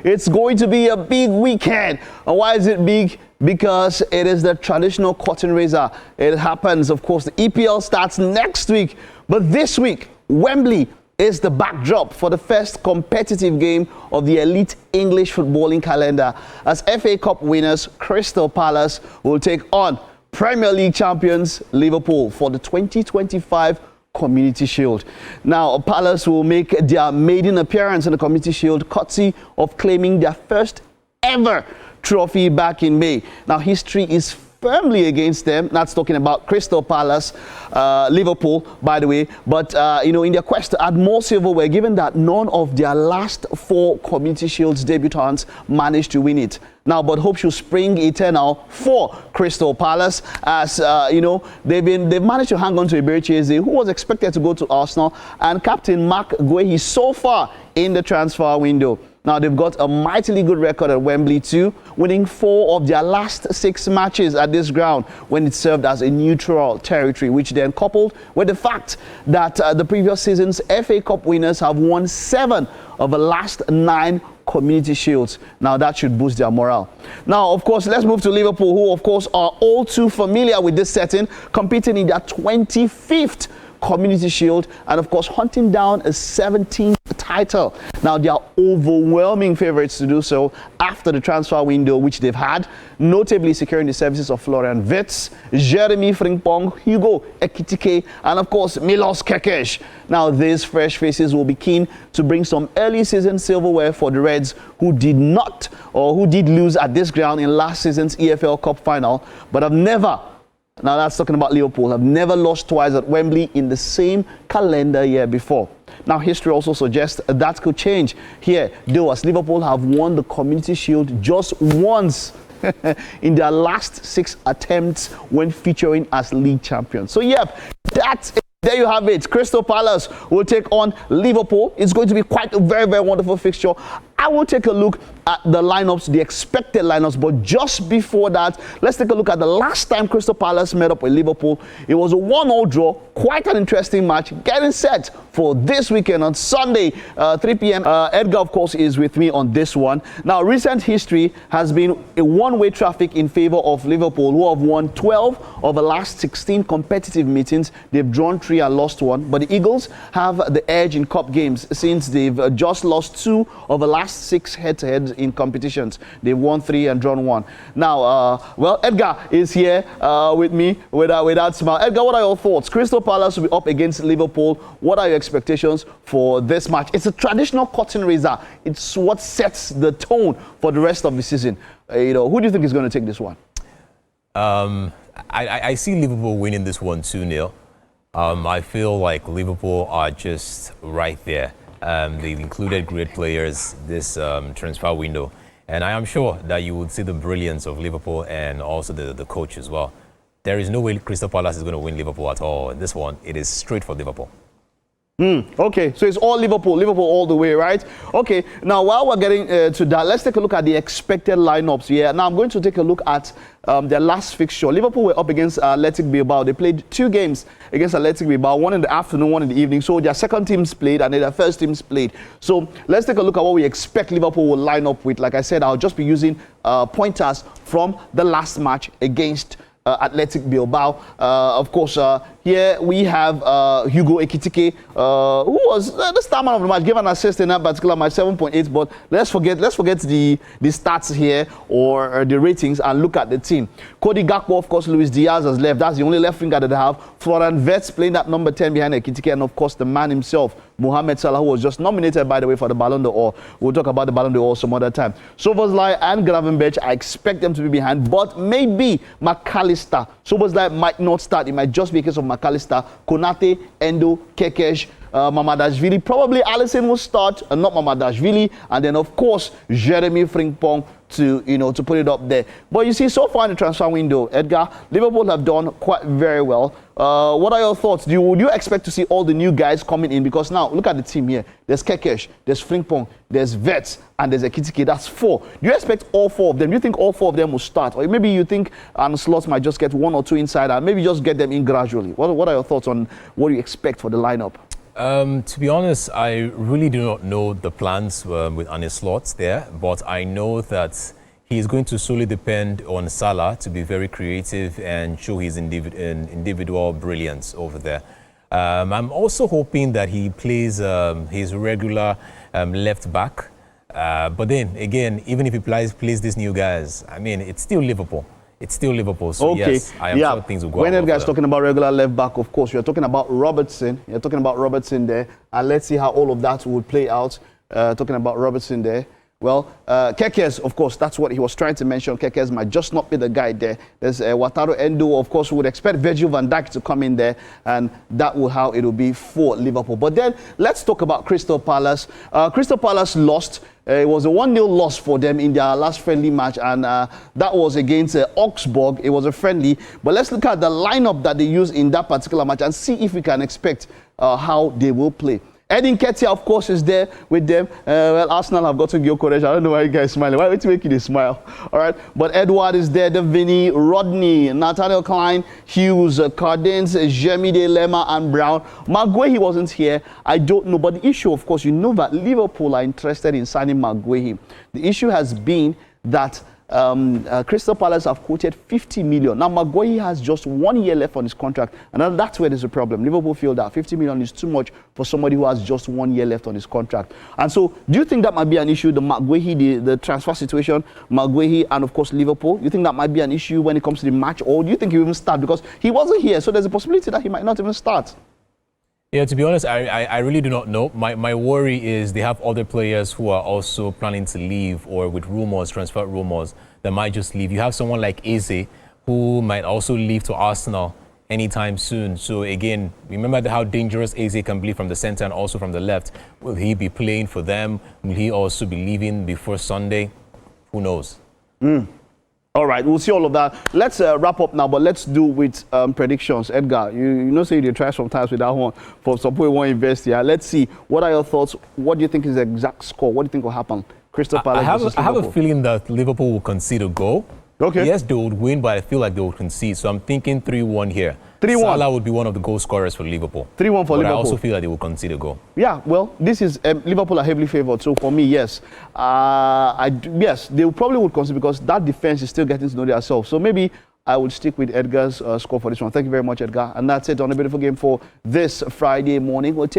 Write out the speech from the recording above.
It's going to be a big weekend. And why is it big? Because it is the traditional curtain raiser. It happens, of course, the EPL starts next week. But this week, Wembley is the backdrop for the first competitive game of the elite English footballing calendar, as FA Cup winners Crystal Palace will take on Premier League champions Liverpool for the 2025 Community Shield. Now, Palace will make their maiden appearance in the Community Shield courtesy of claiming their first ever trophy back in May. Now, history is firmly against them. That's talking about Crystal Palace, Liverpool, by the way. But, in their quest to add more silverware, given that none of their last 4 Community Shields debutants managed to win it. Now, but hope should spring eternal for Crystal Palace, as, they've managed to hang on to Ibericheze, who was expected to go to Arsenal, and Captain Mark Guehi so far in the transfer window. Now, they've got a mightily good record at Wembley too, winning 4 of their last 6 matches at this ground when it served as a neutral territory, which then coupled with the fact that the previous season's FA Cup winners have won 7 of the last 9 Community Shields. Now, that should boost their morale. Now, of course, let's move to Liverpool, who, of course, are all too familiar with this setting, competing in their 25th Community Shield and, of course, hunting down a 17th title. Now, they are overwhelming favorites to do so after the transfer window, which they've had, notably securing the services of Florian Wirtz, Jeremy Frimpong, Hugo Ekitike, and, of course, Milos Kekes. Now, these fresh faces will be keen to bring some early season silverware for the Reds, who did lose at this ground in last season's EFL Cup final, but have never, now that's talking about Liverpool, have never lost twice at Wembley in the same calendar year before. Now, history also suggests that could change here, though, as Liverpool have won the Community Shield just once in their last 6 attempts when featuring as league champions. So, there you have it. Crystal Palace will take on Liverpool. It's going to be quite a very, very wonderful fixture. I will take a look at the lineups, the expected lineups, but just before that, let's take a look at the last time Crystal Palace met up with Liverpool. It was a 1-1 draw, quite an interesting match, getting set for this weekend on Sunday, 3 p.m. Edgar, of course, is with me on this one. Now, recent history has been a one-way traffic in favor of Liverpool, who have won 12 of the last 16 competitive meetings. They've drawn 3 and lost 1, but the Eagles have the edge in cup games since they've just lost 2 of the last 6 head-to-heads in competitions. They've won 3 and drawn 1. Now, Edgar is here with me without smile. Edgar, what are your thoughts? Crystal Palace will be up against Liverpool. What are your expectations for this match? It's a traditional curtain raiser. It's what sets the tone for the rest of the season. Who do you think is going to take this one? I see Liverpool winning this one 2-0. I feel like Liverpool are just right there. They've included great players this transfer window. And I am sure that you will see the brilliance of Liverpool and also the coach as well. There is no way Crystal Palace is going to win Liverpool at all. In this one, it is straight for Liverpool. Okay, so it's all Liverpool all the way, right? Okay, now while we're getting to that, let's take a look at the expected lineups here. Now I'm going to take a look at their last fixture. Liverpool were up against Athletic Bilbao. They played 2 games against Athletic Bilbao, one in the afternoon, one in the evening. So their second teams played and then their first teams played. So let's take a look at what we expect Liverpool will line up with. Like I said, I'll just be using pointers from the last match against Athletic Bilbao. Of course, here we have Hugo Ekitike, who was the star man of the match, gave an assist in that particular match, 7.8. But let's forget the stats here or the ratings and look at the team. Cody Gakpo, of course, Luis Diaz has left. That's the only left winger that they have. Florian Wirtz playing that number 10 behind Ekitike, and of course the man himself, Mohamed Salah, who was just nominated, by the way, for the Ballon d'Or. We'll talk about the Ballon d'Or some other time. Szoboszlai and Gravenberch, I expect them to be behind, but maybe McAllister. Szoboszlai might not start. It might just be a case of McAllister, Konate, Endo, Kekes, Mamadashvili. Probably Alisson will start, not Mamadashvili, and then of course Jeremy Frimpong to put it up there. But you see, so far in the transfer window, Edgar, Liverpool have done quite very well. What are your thoughts? Would you expect to see all the new guys coming in? Because now, look at the team here. There's Kekes, there's Frimpong, there's Wirtz, and there's Ekitike. That's 4. Do you expect all 4 of them? Do you think all 4 of them will start? Or maybe you think Slots might just get 1 or 2 inside and maybe just get them in gradually. What are your thoughts on what you expect for the lineup? To be honest, I really do not know the plans with Arne Slot there, but I know that he is going to solely depend on Salah to be very creative and show his individual brilliance over there. I'm also hoping that he plays his regular left back. But then again, even if he plays these new guys, I mean, it's still Liverpool. It's still Liverpool. So okay. yes, I am sure things will go. When that guy's talking about regular left back, of course, you're talking about Robertson. You're talking about Robertson there. And let's see how all of that would play out. Talking about Robertson there. Well, Kekes, of course, that's what he was trying to mention. Kekes might just not be the guy there. There's Wataru Endo, of course, we would expect Virgil van Dijk to come in there, and that will how it will be for Liverpool. But then, let's talk about Crystal Palace. Crystal Palace lost. It was a 1-0 loss for them in their last friendly match, and that was against Augsburg. It was a friendly. But let's look at the lineup that they used in that particular match and see if we can expect how they will play. Edin Ketia, of course, is there with them. Well, Arsenal have got to go Koresh. I don't know why you guys smiling. Why are you making a smile? All right. But Edward is there, Vinny, Rodney, Nathaniel Klein, Hughes, Cardins, Jemi De Lema, and Brown. Maguire wasn't here. I don't know. But the issue, of course, you know that Liverpool are interested in signing Maguire. The issue has been that Crystal Palace have quoted 50 million. Now, Maguire has just 1 year left on his contract, and that's where there's a problem. Liverpool feel that 50 million is too much for somebody who has just 1 year left on his contract. And so, do you think that might be an issue, the Maguire, the transfer situation, Maguire, and of course, Liverpool? You think that might be an issue when it comes to the match, or do you think he will even start? Because he wasn't here, so there's a possibility that he might not even start. Yeah, to be honest, I really do not know. My worry is they have other players who are also planning to leave, or with rumors, transfer rumors, that might just leave. You have someone like Eze, who might also leave to Arsenal anytime soon. So again, remember how dangerous Eze can be from the center and also from the left. Will he be playing for them? Will he also be leaving before Sunday? Who knows? All right, we'll see all of that. Let's wrap up now, but let's do with predictions. Edgar, you know, say you try sometimes with that one for some people who want to invest here. Let's see. What are your thoughts? What do you think is the exact score? What do you think will happen? Crystal Palace I have a feeling that Liverpool will concede a goal. Okay. Yes, they would win, but I feel like they would concede. So I'm thinking 3-1 here. 3-1. Salah would be one of the goal scorers for Liverpool. 3-1 for Liverpool. I also feel like they will concede a goal. Yeah, well, this is Liverpool are heavily favoured. So for me, yes, yes, they probably would concede because that defence is still getting to know themselves. So maybe I would stick with Edgar's score for this one. Thank you very much, Edgar. And that's it on a beautiful game for this Friday morning. We'll take